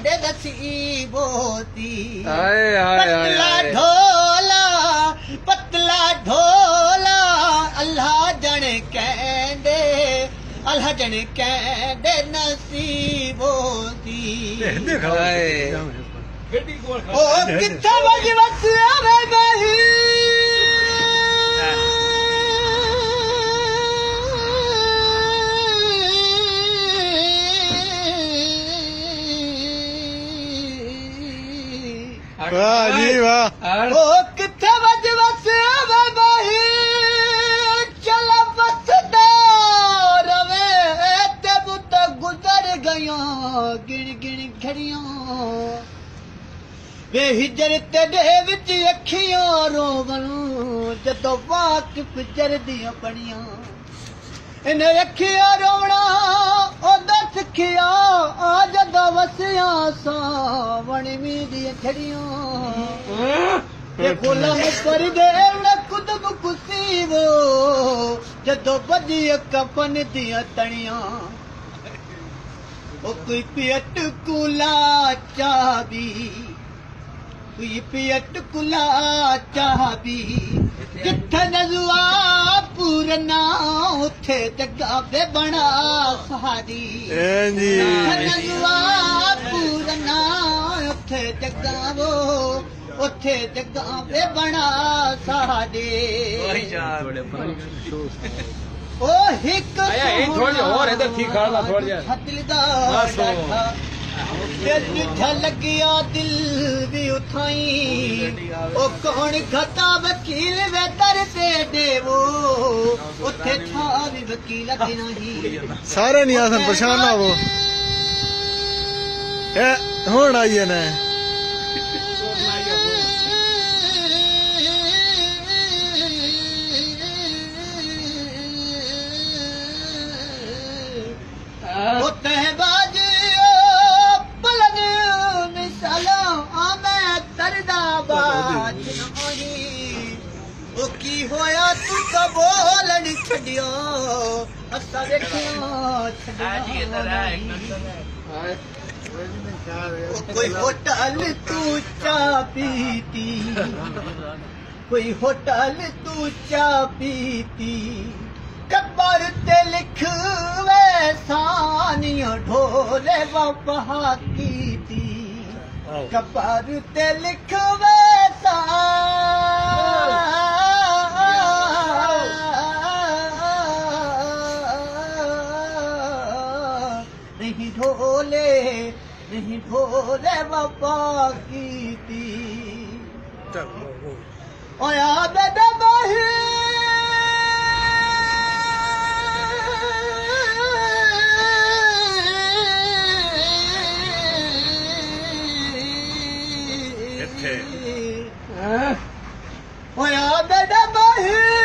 कैंडे नसीबोती पतला ढोला अल्लाह जन कैंडे नसीबोती ओ किथे वज वस आवे नहीं वाह जी वाह ओ किथे वज वस आवे नहीं चला बसदा रवे ते बुत गुजर गया गिण गिण घड़ियां वे हिजर तेरे विच अखियां रोवन जदों वाकिफ जरदियां बणियां इन अखियां रोवना ओदा सिखिया आ जदों वसिया सावण मीदियां छड़ियां ये गुलाम पर देवड़ कुतुब कुसीवो जदों बजी कफन दियां तणियां ओ कोई पियट कुला चाबी कोई पियट कुला चाबी जिथे नज़ुआ पूरना उथे जगा बे बना सहारी जिथे नज़ुआ पूरना उथे जगावो उथे जगा बे बना सहारे ओ हिक थोड़ा और इधर ठीक खड़ा थोड़ा जा दिलदार झल गया दिल भी उठाई ओ कौन खता वकील वे दर से देवो उथे था भी वकील नहीं सारे नहीं आसन परेशान ना वो होना आई है ना की होया तू कबोलन छड़ियो असा कोई होटल तू चा पीती कोई होटल तू चा पीती कब्र ते लिख वे सानियो ढोले वफा कीती कब्र ते लिख वे नहीं ढोले वफा कीती ओया बेदा बाही ओया बेदा बाही